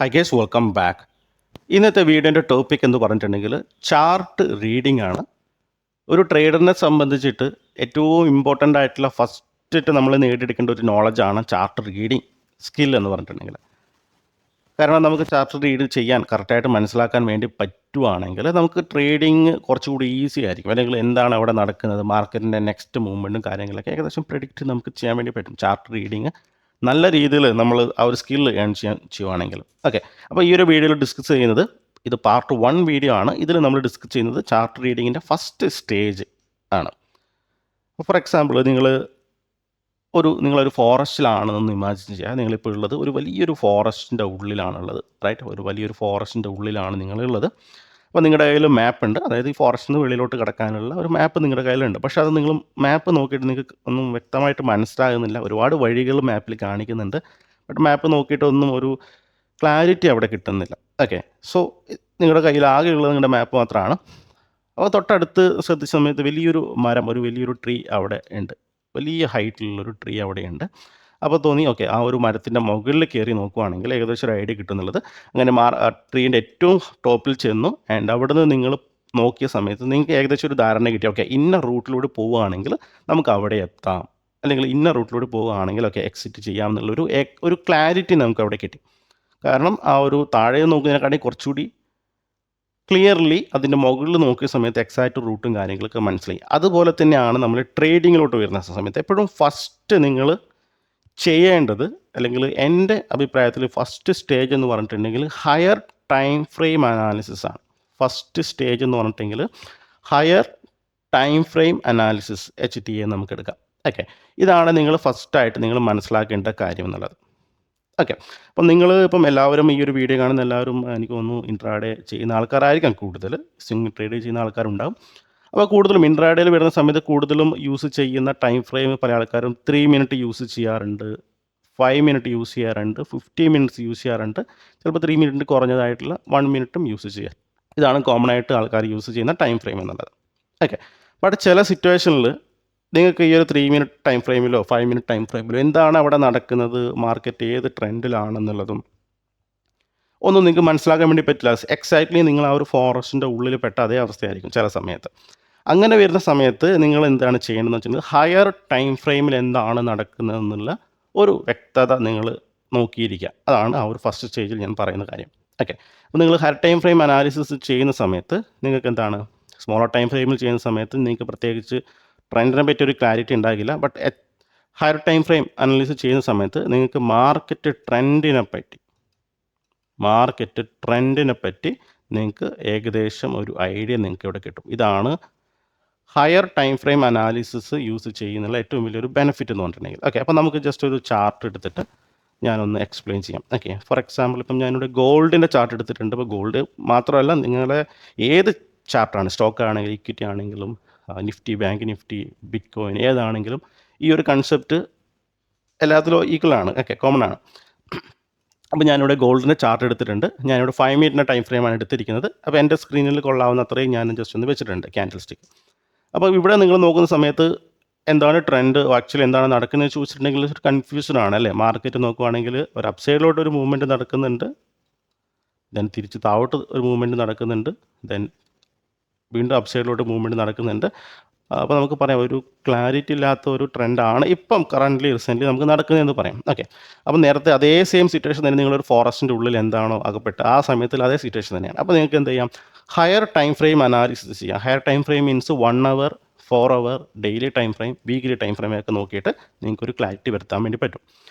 High guys welcome back. ഇന്നത്തെ വീഡിയോൻ്റെ topic എന്ന് പറഞ്ഞിട്ടുണ്ടെങ്കിൽ ചാർട്ട് റീഡിംഗ് ആണ്. ഒരു ട്രേഡറിനെ സംബന്ധിച്ചിട്ട് ഏറ്റവും ഇമ്പോർട്ടൻ്റ് ആയിട്ടുള്ള ഫസ്റ്റ് നമ്മൾ നേടിയെടുക്കേണ്ട ഒരു നോളജാണ് ചാർട്ട് റീഡിംഗ് സ്കിൽ എന്ന് പറഞ്ഞിട്ടുണ്ടെങ്കിൽ. കാരണം നമുക്ക് ചാർട്ട് റീഡ് ചെയ്യാൻ കറക്റ്റായിട്ട് മനസ്സിലാക്കാൻ വേണ്ടി പറ്റുവാണെങ്കിൽ നമുക്ക് ട്രേഡിങ് കുറച്ചുകൂടി ഈസി ആയിരിക്കും. അല്ലെങ്കിൽ എന്താണ് അവിടെ നടക്കുന്നത്, മാർക്കറ്റിൻ്റെ നെക്സ്റ്റ് മൂവ്മെൻറ്റും കാര്യങ്ങളൊക്കെ ഏകദേശം പ്രെഡിക്റ്റ് നമുക്ക് ചെയ്യാൻ വേണ്ടി പറ്റും. ചാർട്ട് റീഡിങ് നല്ല രീതിയിൽ നമ്മൾ ആ ഒരു സ്കിൽ ഏൺ ചെയ്യുവാണെങ്കിൽ. ഓക്കെ, അപ്പോൾ ഈ ഒരു വീഡിയോയിൽ ഡിസ്കസ് ചെയ്യുന്നത് ഇത് പാർട്ട് 1 വീഡിയോ ആണ്. ഇതിൽ നമ്മൾ ഡിസ്കസ് ചെയ്യുന്നത് ചാർട്ട് റീഡിങ്ങിൻ്റെ ഫസ്റ്റ് സ്റ്റേജ് ആണ്. ഫോർ എക്സാമ്പിൾ നിങ്ങളൊരു ഫോറസ്റ്റിലാണെന്ന് ഇമാജിൻ ചെയ്യുക. നിങ്ങളിപ്പോൾ ഉള്ളത് ഒരു വലിയൊരു ഫോറസ്റ്റിൻ്റെ ഉള്ളിലാണുള്ളത്, റൈറ്റ്? ഒരു വലിയൊരു ഫോറസ്റ്റിൻ്റെ ഉള്ളിലാണ് നിങ്ങളുള്ളത്. അപ്പോൾ നിങ്ങളുടെ കയ്യിൽ മാപ്പ് ഉണ്ട്, അതായത് ഈ ഫോറസ്റ്റിൽ നിന്ന് വെളിയിലോട്ട് കിടക്കാനുള്ള ഒരു മാപ്പ് നിങ്ങളുടെ കയ്യിലുണ്ട്. പക്ഷേ അത് നിങ്ങൾ മാപ്പ് നോക്കിയിട്ട് നിങ്ങൾക്ക് ഒന്നും വ്യക്തമായിട്ട് മനസ്സിലാകുന്നില്ല. ഒരുപാട് വഴികൾ മാപ്പിൽ കാണിക്കുന്നുണ്ട്, ബട്ട് മാപ്പ് നോക്കിയിട്ട് ഒന്നും ഒരു ക്ലാരിറ്റി അവിടെ കിട്ടുന്നില്ല. ഓക്കെ, സോ നിങ്ങളുടെ കയ്യിൽ ആകെയുള്ളത് നിങ്ങളുടെ മാപ്പ് മാത്രമാണ്. അപ്പോൾ തൊട്ടടുത്ത് ശ്രദ്ധിച്ച സമയത്ത് വലിയൊരു മരം, ഒരു വലിയൊരു ട്രീ അവിടെ ഉണ്ട്, വലിയ ഹൈറ്റിലുള്ളൊരു ട്രീ അവിടെയുണ്ട്. അപ്പോൾ തോന്നി ഓക്കെ, ആ ഒരു മരത്തിൻ്റെ മുകളിൽ കയറി നോക്കുവാണെങ്കിൽ ഏകദേശം ഒരു ഐഡിയ കിട്ടുന്നുള്ളത്. അങ്ങനെ ട്രീൻ്റെ ഏറ്റവും ടോപ്പിൽ ചെന്നു. ആൻഡ് അവിടെ നിന്ന് നിങ്ങൾ നോക്കിയ സമയത്ത് നിങ്ങൾക്ക് ഏകദേശം ഒരു ധാരണ കിട്ടി, ഓക്കെ ഇന്ന റൂട്ടിലൂടെ പോവുകയാണെങ്കിൽ നമുക്ക് അവിടെ എത്താം, അല്ലെങ്കിൽ ഇന്ന റൂട്ടിലൂടെ പോവുകയാണെങ്കിൽ ഓക്കെ എക്സിറ്റ് ചെയ്യാം എന്നുള്ളൊരു ക്ലാരിറ്റി നമുക്ക് അവിടെ കിട്ടി. കാരണം ആ ഒരു താഴെ നോക്കുന്നതിനെക്കാട്ടി കുറച്ചുകൂടി ക്ലിയർലി അതിൻ്റെ മുകളിൽ നോക്കിയ സമയത്ത് എക്സാക്റ്റ് റൂട്ടും കാര്യങ്ങളൊക്കെ മനസ്സിലായി. അതുപോലെ തന്നെയാണ് നമ്മൾ ട്രേഡിങ്ങിലോട്ട് വരുന്ന സമയത്ത് എപ്പോഴും ഫസ്റ്റ് നിങ്ങൾ ചെയ്യേണ്ടത്, അല്ലെങ്കിൽ എൻ്റെ അഭിപ്രായത്തിൽ ഫസ്റ്റ് സ്റ്റേജ് എന്ന് പറഞ്ഞിട്ടുണ്ടെങ്കിൽ ഹയർ ടൈം ഫ്രെയിം അനാലിസിസ് ആണ്. ഫസ്റ്റ് സ്റ്റേജ് എന്ന് പറഞ്ഞിട്ടുണ്ടെങ്കിൽ higher time frame analysis HTA നമുക്ക് എടുക്കാം. ഓക്കെ, ഇതാണ് നിങ്ങൾ ഫസ്റ്റായിട്ട് നിങ്ങൾ മനസ്സിലാക്കേണ്ട കാര്യം എന്നുള്ളത്. ഓക്കെ, അപ്പം ഇപ്പം എല്ലാവരും ഈ ഒരു വീഡിയോ കാണുന്ന എല്ലാവരും എനിക്ക് തോന്നുന്നു ഇൻട്രാഡേ ചെയ്യുന്ന ആൾക്കാരായിരിക്കാം കൂടുതൽ, സ്വിംഗ് ട്രേഡ് ചെയ്യുന്ന ആൾക്കാരുണ്ടാവും. അപ്പോൾ കൂടുതലും ഇൻട്രാഡേയിൽ വരുന്ന സമയത്ത് കൂടുതലും യൂസ് ചെയ്യുന്ന ടൈം ഫ്രെയിം പല ആൾക്കാരും 3 മിനിറ്റ് യൂസ് ചെയ്യാറുണ്ട്, 5 മിനിറ്റ് യൂസ് ചെയ്യാറുണ്ട്, 50 മിനിറ്റ്സ് യൂസ് ചെയ്യാറുണ്ട്, ചിലപ്പോൾ 3 മിനിറ്റ് കുറഞ്ഞതായിട്ടുള്ള 1 മിനിറ്റും യൂസ് ചെയ്യാം. ഇതാണ് കോമൺ ആയിട്ട് ആൾക്കാർ യൂസ് ചെയ്യുന്ന ടൈം ഫ്രെയിം എന്നുള്ളത്. ഓക്കെ, ബട്ട് ചില സിറ്റുവേഷനിൽ നിങ്ങൾക്ക് ഈ ഒരു 3 മിനിറ്റ് ടൈം ഫ്രെയിമിലോ 5 മിനിറ്റ് ടൈം ഫ്രെയിമിലോ എന്താണ് അവിടെ നടക്കുന്നത്, മാർക്കറ്റ് ഏത് ട്രെൻഡിലാണെന്നുള്ളതും ഒന്നും നിങ്ങൾക്ക് മനസ്സിലാക്കാൻ വേണ്ടി പറ്റില്ല. എക്സാക്ട്ലി നിങ്ങൾ ആ ഒരു ഫോറസ്റ്റിൻ്റെ ഉള്ളിൽ പെട്ട അതേ അവസ്ഥയായിരിക്കും ചില സമയത്ത്. അങ്ങനെ വരുന്ന സമയത്ത് നിങ്ങൾ എന്താണ് ചെയ്യേണ്ടതെന്ന് വെച്ചിട്ടുണ്ടെങ്കിൽ ഹയർ ടൈം ഫ്രെയിമിൽ എന്താണ് നടക്കുന്നതെന്നുള്ള ഒരു വ്യക്തത നിങ്ങൾ നോക്കിയിരിക്കുക. അതാണ് ആ ഒരു ഫസ്റ്റ് സ്റ്റേജിൽ ഞാൻ പറയുന്ന കാര്യം. ഓക്കെ, അപ്പോൾ നിങ്ങൾ ഹയർ ടൈം ഫ്രെയിം അനാലിസിസ് ചെയ്യുന്ന സമയത്ത് നിങ്ങൾക്ക് എന്താണ്, സ്മോളർ ടൈം ഫ്രെയിമിൽ ചെയ്യുന്ന സമയത്ത് നിങ്ങൾക്ക് പ്രത്യേകിച്ച് ട്രെൻഡിനെ പറ്റി ഒരു ക്ലാരിറ്റി ഉണ്ടാകില്ല. But higher time frame analysis ചെയ്യുന്ന സമയത്ത് നിങ്ങൾക്ക് മാർക്കറ്റ് ട്രെൻഡിനെ പറ്റി നിങ്ങൾക്ക് ഏകദേശം ഒരു ഐഡിയ നിങ്ങൾക്ക് ഇവിടെ കിട്ടും. ഇതാണ് higher time frame analysis use ചെയ്യുന്നുള്ള ഏറ്റവും വലിയൊരു ബെനിഫിറ്റ് എന്ന് പറഞ്ഞിട്ടുണ്ടെങ്കിൽ. ഓക്കെ, അപ്പോൾ നമുക്ക് ജസ്റ്റ് ഒരു ചാർട്ട് എടുത്തിട്ട് ഞാനൊന്ന് എക്സ്പ്ലെയിൻ ചെയ്യാം. ഓക്കെ, ഫോർ എക്സാമ്പിൾ ഇപ്പം ഞാനിവിടെ ഗോൾഡിൻ്റെ ചാർട്ട് എടുത്തിട്ടുണ്ട്. ഇപ്പോൾ ഗോൾഡ് മാത്രമല്ല, നിങ്ങളെ ഏത് ചാർട്ടാണ്, സ്റ്റോക്ക് ആണെങ്കിലും ഇക്വിറ്റി ആണെങ്കിലും Nifty, bank Nifty, bit coin ഏതാണെങ്കിലും ഈ ഒരു കൺസെപ്റ്റ് എല്ലാത്തിലും ഈക്വലാണ്. ഓക്കെ, കോമൺ ആണ്. അപ്പോൾ ഞാനിവിടെ ഗോൾഡിൻ്റെ ചാർട്ട് എടുത്തിട്ടുണ്ട്. ഞാനിവിടെ 5 മിനിറ്റിൻ്റെ ടൈം ഫ്രെയിമാണ് എടുത്തിരിക്കുന്നത്. അപ്പോൾ എൻ്റെ സ്ക്രീനിൽ കൊള്ളാവുന്ന അത്രയും ഞാൻ ജസ്റ്റ് ഒന്ന് വെച്ചിട്ടുണ്ട് ക്യാൻഡിൽ സ്റ്റിക്ക്. അപ്പോൾ ഇവിടെ നിങ്ങൾ നോക്കുന്ന സമയത്ത് എന്താണ് ട്രെൻഡ്, ആക്ച്വലി എന്താണ് നടക്കുന്നത് ചോദിച്ചിട്ടുണ്ടെങ്കിൽ ഒരു കൺഫ്യൂഷൻ ആണ് അല്ലേ. മാർക്കറ്റ് നോക്കുവാണെങ്കിൽ ഒരു അപ്സൈഡിലോട്ട് ഒരു മൂവ്മെൻറ്റ് നടക്കുന്നുണ്ട്, ദെൻ തിരിച്ച് താഴോട്ട് ഒരു മൂവ്മെൻറ്റ് നടക്കുന്നുണ്ട്, ദെൻ വീണ്ടും അപ്സൈഡിലോട്ട് മൂവ്മെൻറ്റ് നടക്കുന്നുണ്ട്. അപ്പോൾ നമുക്ക് പറയാം ഒരു ക്ലാരിറ്റി ഇല്ലാത്ത ഒരു ട്രെൻഡാണ് ഇപ്പം റീസെൻ്റ്ലി നമുക്ക് നടക്കുന്നതെന്ന് പറയാം. ഓക്കെ, അപ്പോൾ നേരത്തെ അതേ സെയിം സിറ്റുവേഷൻ തന്നെ നിങ്ങളൊരു ഫോറസ്റ്റിൻ്റെ ഉള്ളിൽ എന്താണോ അകപ്പെട്ട് ആ സമയത്തിൽ അതേ സിറ്റുവേഷൻ തന്നെയാണ്. അപ്പോൾ നിങ്ങൾക്ക് എന്ത് ചെയ്യാം, ഹയർ ടൈം ഫ്രെയിം അനാലിസിസ് ചെയ്യാം. Higher time frame means 1 hour, 4 hour, daily time frame, weekly time ഫ്രെയിമൊക്കെ നോക്കിയിട്ട് നിങ്ങൾക്കൊരു ക്ലാരിറ്റി വരുത്താൻ വേണ്ടി പറ്റും.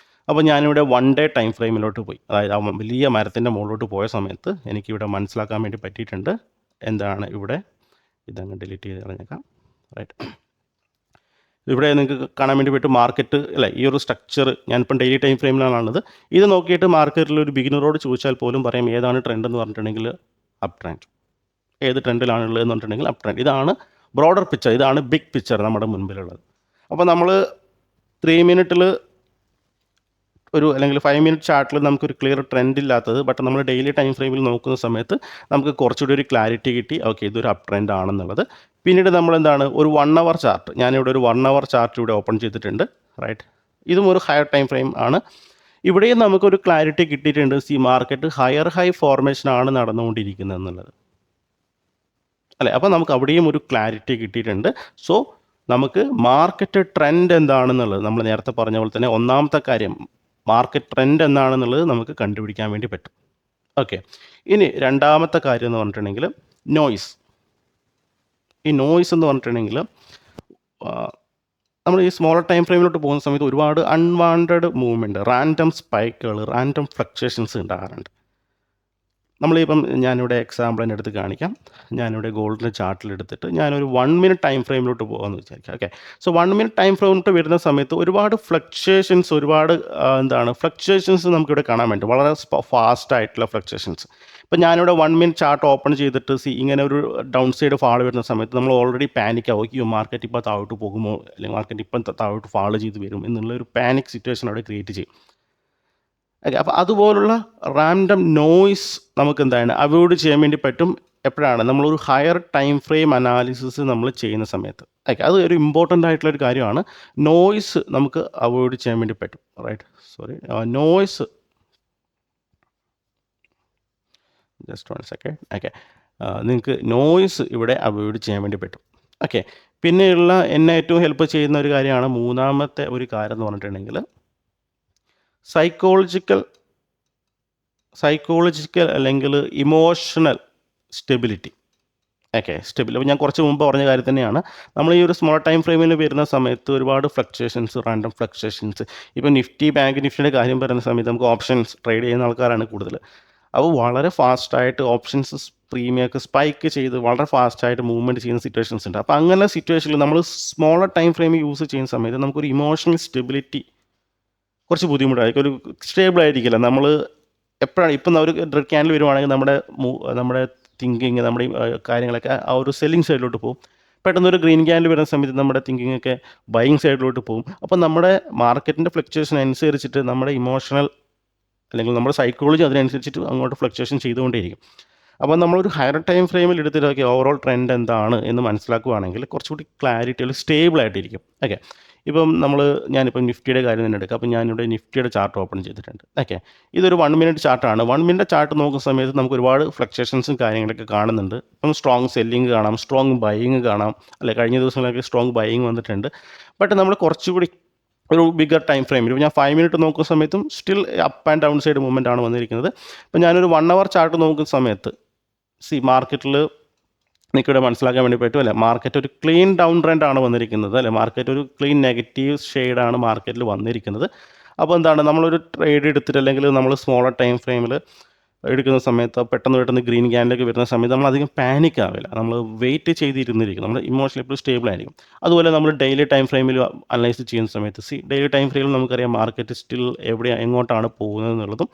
അപ്പോൾ ഞാനിവിടെ 1 ഡേ ടൈം ഫ്രെയിമിലോട്ട് പോയി, അതായത് ആ വലിയ മരത്തിൻ്റെ മുകളിലോട്ട് പോയ സമയത്ത് എനിക്കിവിടെ മനസ്സിലാക്കാൻ വേണ്ടി പറ്റിയിട്ടുണ്ട് എന്താണ് ഇവിടെ. ഇതങ്ങ് ഡിലീറ്റ് ചെയ്ത് കളഞ്ഞേക്കാം, റൈറ്റ്? ഇവിടെ നിങ്ങൾക്ക് കാണാൻ വേണ്ടി പറ്റും മാർക്കറ്റ് അല്ലേ, ഈ ഒരു സ്ട്രക്ചർ. ഞാനിപ്പം ഡെയിലി ടൈം ഫ്രെയിമിലാണുള്ളത്. ഇത് നോക്കിയിട്ട് മാർക്കറ്റിൽ ഒരു ബിഗിനറോട് ചോദിച്ചാൽ പോലും പറയാം ഏതാണ് ട്രെൻഡ് എന്ന് പറഞ്ഞിട്ടുണ്ടെങ്കിൽ അപ്പ് ട്രെൻഡ്. ഏത് ട്രെൻഡിലാണുള്ളത് എന്ന് പറഞ്ഞിട്ടുണ്ടെങ്കിൽ അപ്പ് ട്രെൻഡ്. ഇതാണ് ബ്രോഡർ പിക്ചർ, ഇതാണ് ബിഗ് പിക്ചർ നമ്മുടെ മുൻപിലുള്ളത്. അപ്പോൾ നമ്മൾ 3 മിനിറ്റിൽ അല്ലെങ്കിൽ 5 മിനിറ്റ് ചാർട്ടിൽ നമുക്കൊരു ക്ലിയർ ട്രെൻഡ് ഇല്ലാത്തത്, ബട്ട് നമ്മൾ ഡെയിലി ടൈം ഫ്രെയിമിൽ നോക്കുന്ന സമയത്ത് നമുക്ക് കുറച്ചുകൂടി ഒരു ക്ലാരിറ്റി കിട്ടി, ഓക്കെ ഇതൊരു അപ്പ് ട്രെൻഡ് ആണെന്നുള്ളത്. പിന്നീട് നമ്മൾ എന്താണ്, ഒരു 1 അവർ ചാർട്ട്, ഞാനിവിടെ ഒരു 1 അവർ ചാർട്ട് ഇവിടെ ഓപ്പൺ ചെയ്തിട്ടുണ്ട്, റൈറ്റ്? ഇതും ഒരു ഹയർ ടൈം ഫ്രെയിം ആണ്. ഇവിടെയും നമുക്കൊരു ക്ലാരിറ്റി കിട്ടിയിട്ടുണ്ട്. മാർക്കറ്റ് ഹയർ ഹൈ ഫോർമേഷനാണ് നടന്നുകൊണ്ടിരിക്കുന്നത് എന്നുള്ളത് അല്ലേ. അപ്പോൾ നമുക്ക് അവിടെയും ഒരു ക്ലാരിറ്റി കിട്ടിയിട്ടുണ്ട്. സോ നമുക്ക് മാർക്കറ്റ് ട്രെൻഡ് എന്താണെന്നുള്ളത് നമ്മൾ നേരത്തെ പറഞ്ഞ പോലെ തന്നെ ഒന്നാമത്തെ കാര്യം മാർക്കറ്റ് ട്രെൻഡ് എന്താണെന്നുള്ളത് നമുക്ക് കണ്ടുപിടിക്കാൻ വേണ്ടി പറ്റും. ഓക്കെ, ഇനി രണ്ടാമത്തെ കാര്യം എന്ന് പറഞ്ഞിട്ടുണ്ടെങ്കിൽ നോയ്സ്. ഈ നോയ്സ് എന്ന് പറഞ്ഞിട്ടുണ്ടെങ്കിൽ നമ്മൾ ഈ സ്മോളർ ടൈം ഫ്രെയിമിലോട്ട് പോകുന്ന സമയത്ത് ഒരുപാട് അൺവാണ്ടഡ് മൂവ്മെൻറ്റ്, റാൻഡം സ്പൈക്കുകൾ, റാൻഡം ഫ്ലക്ച്വേഷൻസ് ഉണ്ടാകാറുണ്ട്. നമ്മളിപ്പം ഞാനിവിടെ എക്സാമ്പിളിൻ്റെ അടുത്ത് കാണിക്കാം. ഞാനിവിടെ ഗോൾഡിൻ്റെ ചാർട്ടിലെടുത്തിട്ട് ഞാനൊരു 1 മിനിറ്റ് ടൈം ഫ്രെയിമിലോട്ട് പോകാമെന്ന് വിചാരിക്കാം. ഓക്കെ, സോ 1 മിനിറ്റ് ടൈം ഫ്രെയിമിലോട്ട് വരുന്ന സമയത്ത് ഒരുപാട് ഫ്ലക്ച്വേഷൻസ്, ഫ്ലക്ച്വേഷൻസ് നമുക്കിവിടെ കാണാൻ പറ്റും. വളരെ ഫാസ്റ്റായിട്ടുള്ള ഫ്ലക്ച്വേഷൻസ്. ഇപ്പം ഞാനിവിടെ 1 മിനിറ്റ് ചാർട്ട് ഓപ്പൺ ചെയ്തിട്ട് ഇങ്ങനെ ഒരു ഡൗൺ സൈഡ് ഫാൾ വരുന്ന സമയത്ത് നമ്മൾ ഓൾറെഡി പാനിക് ആവും. ഈ മാർക്കറ്റ് ഇപ്പോൾ താഴോട്ട് പോകുമോ, അല്ലെങ്കിൽ മാർക്കറ്റ് ഇപ്പം താഴോട്ട് ഫാൾ ചെയ്ത് വരും എന്നുള്ളൊരു പാനിക് സിറ്റുവേഷൻ അവിടെ ക്രിയേറ്റ് ചെയ്യും. ഓക്കെ, അപ്പോൾ അതുപോലുള്ള റാൻഡം നോയ്സ് നമുക്ക് എന്താണ് അവോയ്ഡ് ചെയ്യാൻ വേണ്ടി പറ്റും. എപ്പോഴാണ് നമ്മളൊരു ഹയർ ടൈം ഫ്രെയിം അനാലിസിസ് നമ്മൾ ചെയ്യുന്ന സമയത്ത്. ഓക്കെ, അത് ഒരു ഇമ്പോർട്ടൻ്റ് ആയിട്ടുള്ളൊരു കാര്യമാണ്. നോയ്സ് നമുക്ക് അവോയ്ഡ് ചെയ്യാൻ വേണ്ടി പറ്റും. Right, sorry, noise just 1 second. Okay, നിങ്ങൾക്ക് നോയ്സ് ഇവിടെ അവോയ്ഡ് ചെയ്യാൻ വേണ്ടി പറ്റും. ഓക്കെ, പിന്നെയുള്ള എന്നെ ഏറ്റവും ഹെൽപ്പ് ചെയ്യുന്ന ഒരു കാര്യമാണ് മൂന്നാമത്തെ ഒരു കാര്യം എന്ന് പറഞ്ഞിട്ടുണ്ടെങ്കിൽ സൈക്കോളജിക്കൽ അല്ലെങ്കിൽ ഇമോഷണൽ സ്റ്റെബിലിറ്റി. ഓക്കെ, അപ്പോൾ ഞാൻ കുറച്ച് മുമ്പ് പറഞ്ഞ കാര്യം തന്നെയാണ്. നമ്മൾ ഈ ഒരു സ്മോൾ ടൈം ഫ്രെയിമിൽ വരുന്ന സമയത്ത് ഒരുപാട് ഫ്ലക്ച്വേഷൻസ്, റാൻഡം ഫ്ലക്ച്വേഷൻസ്. ഇപ്പോൾ ബാങ്ക് നിഫ്റ്റിയുടെ കാര്യം പറയുന്ന സമയത്ത് നമുക്ക് ഓപ്ഷൻസ് ട്രേഡ് ചെയ്യുന്ന ആൾക്കാരാണ് കൂടുതൽ. അപ്പോൾ വളരെ ഫാസ്റ്റായിട്ട് ഓപ്ഷൻസ് പ്രീമിയൊക്കെ സ്പൈക്ക് ചെയ്ത് വളരെ ഫാസ്റ്റായിട്ട് മൂവ്മെൻറ്റ് ചെയ്യുന്ന സിറ്റുവേഷൻസ് ഉണ്ട്. അപ്പോൾ അങ്ങനെ സിറ്റുവേഷനിൽ നമ്മൾ സ്മോളർ ടൈം ഫ്രെയിം യൂസ് ചെയ്യുന്ന സമയത്ത് നമുക്കൊരു ഇമോഷണൽ സ്റ്റെബിലിറ്റി കുറച്ച് ബുദ്ധിമുട്ടായിരിക്കും. ഒരു സ്റ്റേബിൾ ആയിരിക്കില്ല. നമ്മൾ എപ്പോഴാണ് ഇപ്പം ഒരു റെഡ് ക്യാൻഡിൽ വരുവാണെങ്കിൽ നമ്മുടെ തിങ്കിങ്, നമ്മുടെ കാര്യങ്ങളൊക്കെ ആ ഒരു സെല്ലിങ് സൈഡിലോട്ട് പോകും. പെട്ടെന്ന് ഒരു ഗ്രീൻ ക്യാൻഡിൽ വരുന്ന സമയത്ത് നമ്മുടെ തിങ്കിങ് ഒക്കെ ബൈയിങ് സൈഡിലോട്ട് പോകും. അപ്പോൾ നമ്മുടെ മാർക്കറ്റിൻ്റെ ഫ്ലക്ച്വേഷൻ അനുസരിച്ചിട്ട് നമ്മുടെ ഇമോഷണൽ അല്ലെങ്കിൽ നമ്മുടെ സൈക്കോളജി അതിനനുസരിച്ചിട്ട് അങ്ങോട്ട് ഫ്ലക്ച്വേഷൻ ചെയ്തുകൊണ്ടേയിരിക്കും. അപ്പോൾ നമ്മളൊരു ഹയർ ടൈം ഫ്രെയിമിൽ എടുത്തിട്ട് ഓവറോൾ ട്രെൻഡ് എന്താണ് എന്ന് മനസ്സിലാക്കുകയാണെങ്കിൽ കുറച്ചുകൂടി ക്ലാരിറ്റി അല്ലെങ്കിൽ സ്റ്റേബിൾ ആയിട്ടിരിക്കും. ഓക്കെ, ഇപ്പം ഞാനിപ്പം നിഫ്റ്റിയുടെ കാര്യം തന്നെ എടുക്കാം. അപ്പം ഞാനിവിടെ നിഫ്റ്റിയുടെ ചാർട്ട് ഓപ്പൺ ചെയ്തിട്ടുണ്ട്. ഓക്കെ, ഇതൊരു 1 മിനിറ്റ് ചാർട്ടാണ്. 1 മിനിറ്റ് ചാർട്ട് നോക്കുന്ന സമയത്ത് നമുക്ക് ഒരുപാട് ഫ്ലക്ച്വേഷൻസും കാര്യങ്ങളൊക്കെ കാണുന്നുണ്ട്. ഇപ്പം സ്ട്രോങ് സെല്ലിങ് കാണാം, സ്ട്രോങ് ബൈയിങ് കാണാം, അല്ലെ. കഴിഞ്ഞ ദിവസങ്ങളിലൊക്കെ സ്ട്രോങ് ബൈയിങ് വന്നിട്ടുണ്ട്. ബട്ട് നമ്മൾ കുറച്ചുകൂടി ഒരു ബിഗർ ടൈം ഫ്രെയിമിൽ ഞാൻ 5 മിനിറ്റ് നോക്കുന്ന സമയത്തും still up and down side movement ആണ് വന്നിരിക്കുന്നത്. ഇപ്പം ഞാനൊരു 1 അവർ ചാർട്ട് നോക്കുന്ന സമയത്ത് മാർക്കറ്റിൽ നിങ്ങൾക്കിവിടെ മനസ്സിലാക്കാൻ വേണ്ടി പറ്റും, അല്ലേ. മാർക്കറ്റ് ഒരു ക്ലീൻ ഡൗൺ ട്രെൻഡ് ആണ് വന്നിരിക്കുന്നത്, അല്ലേ. മാർക്കറ്റ് ഒരു ക്ലീൻ നെഗറ്റീവ് ഷെയ്ഡാണ് മാർക്കറ്റിൽ വന്നിരിക്കുന്നത്. അപ്പോൾ എന്താണ്, നമ്മളൊരു ട്രേഡ് എടുത്തിട്ട് അല്ലെങ്കിൽ നമ്മൾ സ്മോളർ ടൈം ഫ്രെയിമിൽ എടുക്കുന്ന സമയത്ത് പെട്ടെന്ന് ഗ്രീൻ ക്യാൻഡിലേക്ക് വരുന്ന സമയത്ത് നമ്മൾ അധികം പാനിക് ആവില്ല. നമ്മൾ വെയിറ്റ് ചെയ്തിരുന്നിരിക്കും. നമ്മൾ ഇമോഷണലി എപ്പോഴും സ്റ്റേബിൾ ആയിരിക്കും. അതുപോലെ നമ്മൾ ഡെയിലി ടൈം ഫ്രെയിമിൽ അനലൈസ് ചെയ്യുന്ന സമയത്ത് ഡെയിലി ടൈം ഫ്രെയിമിൽ നമുക്കറിയാം മാർക്കറ്റ് സ്റ്റിൽ എങ്ങോട്ടാണ് പോകുന്നത് എന്നുള്ളതും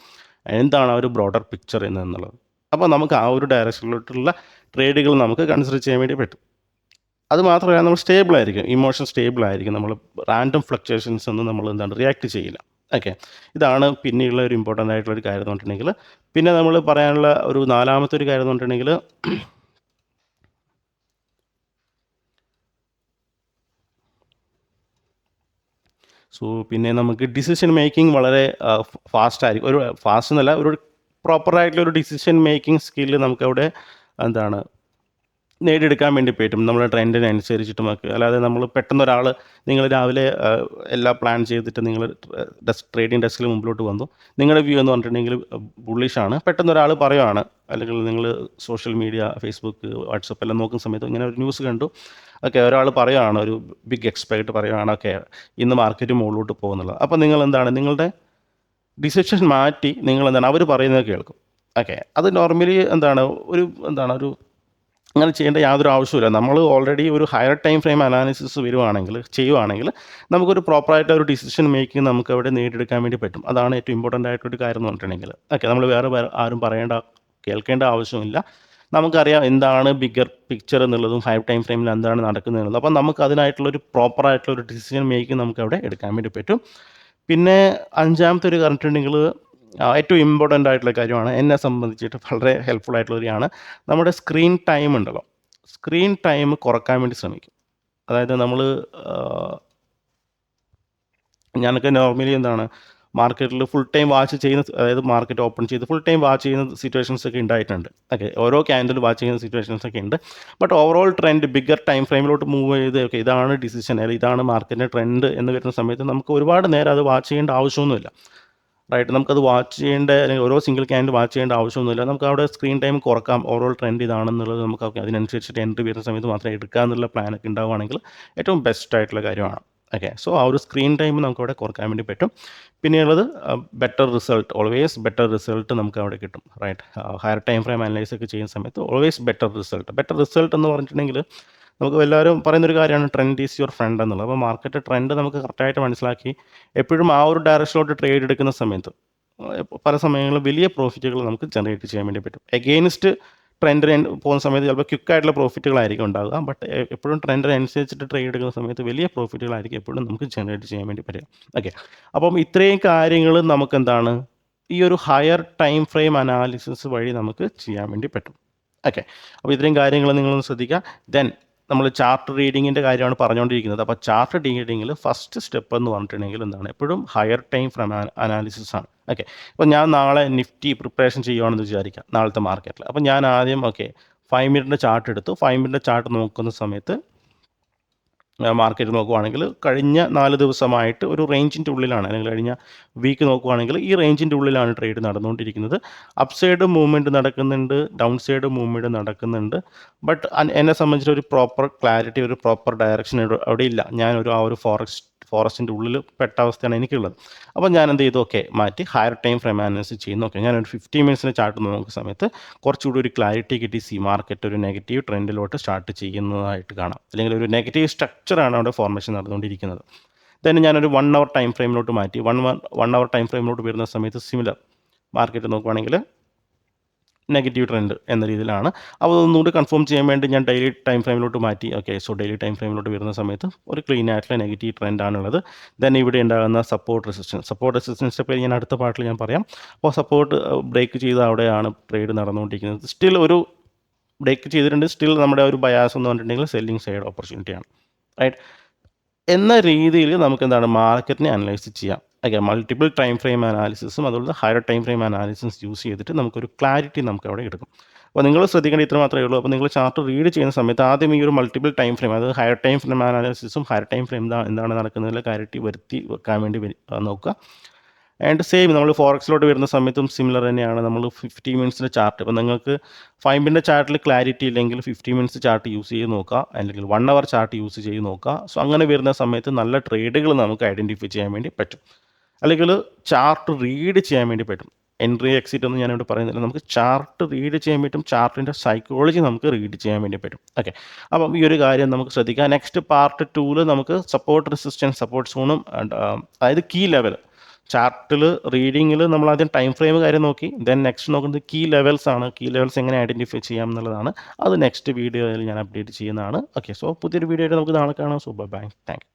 എന്താണ് ആ ഒരു ബ്രോഡർ പിക്ചർ എന്നുള്ളത്. അപ്പോൾ നമുക്ക് ആ ഒരു ഡയറക്ഷനിലോട്ടുള്ള ട്രേഡുകൾ നമുക്ക് കൺസിഡർ ചെയ്യാൻ വേണ്ടി പറ്റും. അത് മാത്രമല്ല നമ്മൾ സ്റ്റേബിൾ ആയിരിക്കും, ഇമോഷൻ സ്റ്റേബിൾ ആയിരിക്കും. നമ്മൾ റാൻഡം ഫ്ലക്ച്വേഷൻസ് ഒന്നും നമ്മൾ റിയാക്ട് ചെയ്യില്ല. ഓക്കെ, ഇതാണ് പിന്നെയുള്ള ഒരു ഇമ്പോർട്ടൻ്റ് ആയിട്ടുള്ളൊരു കാര്യം എന്ന് പറഞ്ഞിട്ടുണ്ടെങ്കിൽ. പിന്നെ നമ്മൾ പറയാനുള്ള ഒരു നാലാമത്തെ ഒരു കാര്യം എന്ന് പറഞ്ഞിട്ടുണ്ടെങ്കിൽ പിന്നെ നമുക്ക് ഡിസിഷൻ മേക്കിംഗ് വളരെ ഫാസ്റ്റ് ആയിരിക്കും. ഒരു ഫാസ്റ്റ് എന്നല്ല, ഒരു പ്രോപ്പറായിട്ടുള്ള ഒരു ഡിസിഷൻ മേക്കിംഗ് സ്കില്ല് നമുക്കവിടെ നേടിയെടുക്കാൻ വേണ്ടി പറ്റും നമ്മുടെ ട്രെൻഡിനനുസരിച്ചിട്ടുമൊക്കെ. അല്ലാതെ നമ്മൾ പെട്ടെന്നൊരാൾ നിങ്ങൾ രാവിലെ എല്ലാം പ്ലാൻ ചെയ്തിട്ട് നിങ്ങൾ ട്രേഡിംഗ് ഡെസ്കിൽ മുമ്പിലോട്ട് വന്നു, നിങ്ങളുടെ വ്യൂ എന്ന് പറഞ്ഞിട്ടുണ്ടെങ്കിൽ ബുള്ളിഷാണ്. പെട്ടെന്നൊരാൾ പറയുവാണ്, അല്ലെങ്കിൽ നിങ്ങൾ സോഷ്യൽ മീഡിയ, ഫേസ്ബുക്ക്, വാട്സപ്പ് എല്ലാം നോക്കുന്ന സമയത്ത് ഇങ്ങനെ ഒരു ന്യൂസ് കണ്ടു. ഓക്കെ, ഒരാൾ പറയുകയാണ്, ഒരു ബിഗ് എക്സ്പെർട്ട് പറയുകയാണ്, ഓക്കെ ഇന്ന് മാർക്കറ്റ് മുകളിലോട്ട് പോകുന്നുള്ളത്. അപ്പോൾ നിങ്ങളുടെ ഡിസിഷൻ മാറ്റി അവർ പറയുന്നത് കേൾക്കും. ഓക്കെ, അത് നോർമലി ഒരു അങ്ങനെ ചെയ്യേണ്ട യാതൊരു ആവശ്യമില്ല. നമ്മൾ ഓൾറെഡി ഒരു ഹയർ ടൈം ഫ്രെയിം അനാലിസിസ് ചെയ്യുവാണെങ്കിൽ നമുക്കൊരു പ്രോപ്പറായിട്ട് ഒരു ഡിസിഷൻ മേക്കിംഗ് നമുക്ക് അവിടെ നേടിയെടുക്കാൻ വേണ്ടി പറ്റും. അതാണ് ഏറ്റവും ഇമ്പോർട്ടൻ്റ് ആയിട്ടൊരു കാര്യം എന്ന് പറഞ്ഞിട്ടുണ്ടെങ്കിൽ. ഓക്കെ, നമ്മൾ വേറെ ആരും കേൾക്കേണ്ട ആവശ്യമില്ല. നമുക്കറിയാം എന്താണ് ബിഗർ പിക്ചർ എന്നുള്ളതും ഹയർ ടൈം ഫ്രെയിമിൽ എന്താണ് നടക്കുന്നത്. അപ്പം നമുക്ക് അതിനായിട്ടുള്ളൊരു പ്രോപ്പറായിട്ടുള്ളൊരു ഡിസിഷൻ മേക്കിംഗ് നമുക്ക് അവിടെ എടുക്കാൻ വേണ്ടി പറ്റും. പിന്നെ അഞ്ചാമത്തെ ഒരു പറഞ്ഞിട്ടുണ്ടെങ്കിൽ ഏറ്റവും ഇമ്പോർട്ടൻ്റ് ആയിട്ടുള്ള കാര്യമാണ്, എന്നെ സംബന്ധിച്ചിട്ട് വളരെ ഹെൽപ്ഫുൾ ആയിട്ടുള്ളൊരാണ് നമ്മുടെ സ്ക്രീൻ ടൈം ഉണ്ടല്ലോ. സ്ക്രീൻ ടൈം കുറക്കാൻ വേണ്ടി ശ്രമിക്കും. അതായത് ഞാനൊക്കെ നോർമലി മാർക്കറ്റിൽ ഫുൾ ടൈം വാച്ച് ചെയ്യുന്ന, അതായത് മാർക്കറ്റ് ഓപ്പൺ ചെയ്ത് ഫുൾ ടൈം വാച്ച് ചെയ്യുന്ന സിറ്റുവേഷൻസ് ഒക്കെ ഉണ്ടായിട്ടുണ്ട്. ഓക്കെ, ഓരോ ക്യാൻഡിൽ വാച്ച് ചെയ്യുന്ന സിറ്റുവേഷൻസ് ഒക്കെ ഉണ്ട്. But overall trend bigger time ഫ്രെയിമിലോട്ട് മൂവ് ചെയ്ത് ഓക്കെ ഇതാണ് ഡിസിഷൻ, അല്ലെങ്കിൽ ഇതാണ് മാർക്കറ്റിൻ്റെ ട്രെൻഡ് എന്ന് വരുന്ന സമയത്ത് നമുക്ക് ഒരുപാട് നേരം അത് വാച്ച് ചെയ്യേണ്ട ആവശ്യമൊന്നുമില്ല. റൈറ്റ്, നമുക്കത് വാച്ച് ചെയ്യേണ്ട, അല്ലെങ്കിൽ ഓരോ സിംഗിൾ ക്യാൻഡിൽ വാച്ച് ചെയ്യേണ്ട ആവശ്യമൊന്നുമില്ല. നമുക്ക് അവിടെ സ്ക്രീൻ ടൈം കുറക്കാം. ഓവറോൾ ട്രെൻഡ് ഇതാണെന്നുള്ളത് നമുക്ക് അതിനനുസരിച്ചിട്ട് എൻട്രി വരുന്ന സമയത്ത് മാത്രം എടുക്കുക എന്നുള്ള പ്ലാനൊക്കെ ഉണ്ടാവുകയാണെങ്കിൽ ഏറ്റവും ബെസ്റ്റ് ആയിട്ടുള്ള കാര്യമാണ്. ഓക്കെ, സോ ആ ഒരു സ്ക്രീൻ ടൈം നമുക്കവിടെ കുറക്കാൻ വേണ്ടി പറ്റും. പിന്നെയുള്ളത് better result, always better result നമുക്ക് അവിടെ കിട്ടും. Right, higher time frame analyse ഒക്കെ ചെയ്യുന്ന സമയത്ത് ഓൾവേസ് ബെറ്റർ റിസൾട്ട് എന്ന് പറഞ്ഞിട്ടുണ്ടെങ്കിൽ നമുക്ക് എല്ലാവരും പറയുന്നൊരു കാര്യമാണ് ട്രെൻഡ് ഈസ് യുവർ ഫ്രണ്ട് എന്നുള്ളത്. അപ്പോൾ മാർക്കറ്റ് ട്രെൻഡ് നമുക്ക് കറക്റ്റായിട്ട് മനസ്സിലാക്കി എപ്പോഴും ആ ഒരു ഡയറക്ഷനിലോട്ട് ട്രേഡ് എടുക്കുന്ന സമയത്ത് പല സമയങ്ങളിലും വലിയ പ്രോഫിറ്റുകൾ നമുക്ക് ജനറേറ്റ് ചെയ്യാൻ വേണ്ടി പറ്റും. എഗെയിൻസ്റ്റ് ട്രെൻഡിന് പോകുന്ന സമയത്ത് ചിലപ്പോൾ ക്വിക്കായിട്ടുള്ള പ്രോഫിറ്റുകളായിരിക്കും ഉണ്ടാകുക. ബട്ട് എപ്പോഴും ട്രെൻഡിനനുസരിച്ചിട്ട് ട്രേഡ് എടുക്കുന്ന സമയത്ത് വലിയ പ്രോഫിറ്റുകളായിരിക്കും എപ്പോഴും നമുക്ക് ജനറേറ്റ് ചെയ്യാൻ വേണ്ടി പറ്റുക. ഓക്കെ, അപ്പം ഇത്രയും കാര്യങ്ങൾ നമുക്ക് എന്താണ് ഈ ഒരു ഹയർ ടൈം ഫ്രെയിം അനാലിസിസ് വഴി നമുക്ക് ചെയ്യാൻ വേണ്ടി പറ്റും. ഓക്കെ, അപ്പോൾ ഇത്രയും കാര്യങ്ങൾ നിങ്ങളൊന്ന് ശ്രദ്ധിക്കുക. ദെൻ നമ്മൾ ചാർട്ട് റീഡിങ്ങിൻ്റെ കാര്യമാണ് പറഞ്ഞുകൊണ്ടിരിക്കുന്നത്. അപ്പോൾ ചാർട്ട് റീഡിങ്ങിൽ ഫസ്റ്റ് സ്റ്റെപ്പ് എന്ന് പറഞ്ഞിട്ടുണ്ടെങ്കിൽ എന്താണ്, എപ്പോഴും ഹയർ ടൈം ഫ്രെയിം അനാലിസിസ് ആണ്. ഓക്കെ, അപ്പോൾ ഞാൻ നാളെ നിഫ്റ്റി പ്രിപ്പറേഷൻ ചെയ്യുകയാണെന്ന് വിചാരിക്കാം, നാളത്തെ മാർക്കറ്റിൽ. അപ്പോൾ ഞാൻ ആദ്യം 5 മിനിറ്റിൻ്റെ ചാർട്ട് എടുത്തു. 5 മിനിറ്റിൻ്റെ ചാർട്ട് നോക്കുന്ന സമയത്ത് മാർക്കറ്റ് നോക്കുവാണെങ്കിൽ കഴിഞ്ഞ 4 ദിവസമായിട്ട് ഒരു റേഞ്ചിൻ്റെ ഉള്ളിലാണ്, അല്ലെങ്കിൽ കഴിഞ്ഞ വീക്ക് നോക്കുവാണെങ്കിൽ ഈ റേഞ്ചിൻ്റെ ഉള്ളിലാണ് ട്രേഡ് നടന്നുകൊണ്ടിരിക്കുന്നത്. അപ്പ് സൈഡ് മൂവ്മെൻറ്റ് നടക്കുന്നുണ്ട്, ഡൗൺ സൈഡ് മൂവ്മെൻറ്റ് നടക്കുന്നുണ്ട്. ബട്ട് എന്നെ സംബന്ധിച്ച് ഒരു പ്രോപ്പർ ക്ലാരിറ്റി, ഒരു പ്രോപ്പർ ഡയറക്ഷൻ അവിടെ ഇല്ല. ഞാനൊരു ആ ഒരു ഫോറസ്റ്റിൻ്റെ ഉള്ളിൽ പെട്ട അവസ്ഥയാണ് എനിക്കുള്ളത്. അപ്പോൾ ഞാൻ എന്ത് ചെയ്തു, മാറ്റി ഹയർ ടൈം ഫ്രെയിം അനാലിസിസ് ചെയ്യുന്നു. ഞാനൊരു 50 മിനിറ്റ്സിൻ്റെ ചാർട്ട് നോക്കുന്ന സമയത്ത് കുറച്ചുകൂടി ഒരു ക്ലാരിറ്റി കിട്ടി. മാർക്കറ്റ് ഒരു നെഗറ്റീവ് ട്രെൻഡിലോട്ട് സ്റ്റാർട്ട് ചെയ്യുന്നതായിട്ട് കാണാം, അല്ലെങ്കിൽ ഒരു നെഗറ്റീവ് സ്ട്രക്ചറാണ് അവിടെ ഫോർമേഷൻ നടന്നുകൊണ്ടിരിക്കുന്നത്. തന്നെ ഞാനൊരു 1 അവർ ടൈം ഫ്രെയിമിലോട്ട് മാറ്റി. 1 അവർ ടൈം ഫ്രെയിമിലോട്ട് വരുന്ന സമയത്ത് സിമിലർ മാർക്കറ്റ് നോക്കുവാണെങ്കിൽ നെഗറ്റീവ് ട്രെൻഡ് എന്ന രീതിയിലാണ്. അപ്പോൾ ഒന്നുകൂടി കൺഫേം ചെയ്യാൻ വേണ്ടി ഞാൻ ഡെയിലി ടൈം ഫ്രെയിമിലോട്ട് മാറ്റി. സോ ഡെയിലി ടൈം ഫ്രെയിമിലോട്ട് വരുന്ന സമയത്ത് ഒരു ക്ലീൻ ആയിട്ടുള്ള നെഗറ്റീവ് ട്രെൻഡാണുള്ളത്. ദെൻ ഇവിടെ ഉണ്ടാകുന്ന സപ്പോർട്ട് റെസിസ്റ്റൻസിൻ്റെ പേര് ഞാൻ അടുത്ത പാർട്ടിൽ ഞാൻ പറയാം. അപ്പോൾ സപ്പോർട്ട് ബ്രേക്ക് ചെയ്ത് അവിടെയാണ് ട്രേഡ് നടന്നുകൊണ്ടിരിക്കുന്നത്. സ്റ്റിൽ ഒരു ബ്രേക്ക് ചെയ്തിട്ടുണ്ട്. സ്റ്റിൽ നമ്മുടെ ഒരു ബയാസ് എന്ന് പറഞ്ഞിട്ടുണ്ടെങ്കിൽ സെല്ലിംഗ് സൈഡ് ഓപ്പർച്യൂണിറ്റിയാണ്. റൈറ്റ്, എന്ന രീതിയിൽ നമുക്ക് എന്താണ് മാർക്കറ്റിനെ അനലൈസ് ചെയ്യാം. മൾട്ടിപ്പിൾ ടൈം ഫ്രെയിം അനാലിസിസും അതുപോലെ higher time frame analysis use ചെയ്തിട്ട് നമുക്കൊരു ക്ലാരിറ്റി നമുക്ക് അവിടെ എടുക്കും. അപ്പോൾ നിങ്ങൾ ശ്രദ്ധിക്കേണ്ട ഇത്ര മാത്രമേ ഉള്ളൂ. അപ്പോൾ നിങ്ങൾ ചാർട്ട് റീഡ് ചെയ്യുന്ന സമയത്ത് ആദ്യം ഈ ഒരു മൾട്ടിപ്പിൾ ടൈം ഫ്രെയിം, അതായത് ഹയർ ടൈം ഫ്രെയിം അനാലിസിസും ഹയർ ടൈം ഫ്രെയിം എന്താണ് നടക്കുന്നതിൽ ക്ലാരിറ്റി വരുത്തി വെക്കാൻ വേണ്ടി നോക്കുക. ആൻഡ് സെയിം നമ്മൾ ഫോറക്സിലോട്ട് വരുന്ന സമയത്തും സിമിലർ തന്നെയാണ്. നമ്മൾ 50 മിനിറ്റ്സിൻ്റെ ചാർട്ട്, ഇപ്പോൾ നിങ്ങൾക്ക് 5 മിനിറ്റ് ചാർട്ടിൽ ക്ലാരിറ്റി ഇല്ലെങ്കിൽ 50 മിനിറ്റ്സ് ചാർട്ട് യൂസ് ചെയ്ത് നോക്കുക, അല്ലെങ്കിൽ 1 അവർ ചാർട്ട് യൂസ് ചെയ്ത് നോക്കുക. സോ അങ്ങനെ വരുന്ന സമയത്ത് നല്ല ട്രേഡുകൾ നമുക്ക് ഐഡൻറ്റിഫൈ ചെയ്യാൻ വേണ്ടി പറ്റും, അല്ലെങ്കിൽ ചാർട്ട് റീഡ് ചെയ്യാൻ വേണ്ടി പറ്റും. എൻട്രി എക്സിറ്റ് ഒന്നും ഞാനിവിടെ പറയുന്നില്ല, നമുക്ക് ചാർട്ട് റീഡ് ചെയ്യാൻ പറ്റും. ചാർട്ടിൻ്റെ സൈക്കോളജി നമുക്ക് റീഡ് ചെയ്യാൻ വേണ്ടി പറ്റും. അപ്പം ഈ ഒരു കാര്യം നമുക്ക് ശ്രദ്ധിക്കാം. നെക്സ്റ്റ് പാർട്ട് 2-ൽ നമുക്ക് സപ്പോർട്ട് റെസിസ്റ്റൻസ്, സപ്പോർട്ട് സോണും, അതായത് കീ ലെവൽ ചാർട്ടിൽ റീഡിങ്ങിൽ നമ്മൾ ആദ്യം ടൈം ഫ്രെയിം കാര്യം നോക്കി. ദെൻ നെക്സ്റ്റ് നോക്കുന്നത് കീ ലെവൽസ് ആണ്. കീ ലെവൽസ് എങ്ങനെ ഐഡൻറ്റിഫൈ ചെയ്യാം എന്നുള്ളതാണ്. അത് നെക്സ്റ്റ് വീഡിയോയിൽ ഞാൻ അപ്ഡേറ്റ് ചെയ്യുന്നതാണ്. സോ പുതിയൊരു വീഡിയോ ആയിട്ട് നമുക്ക് നാളെ കാണാം. So bye, thank U.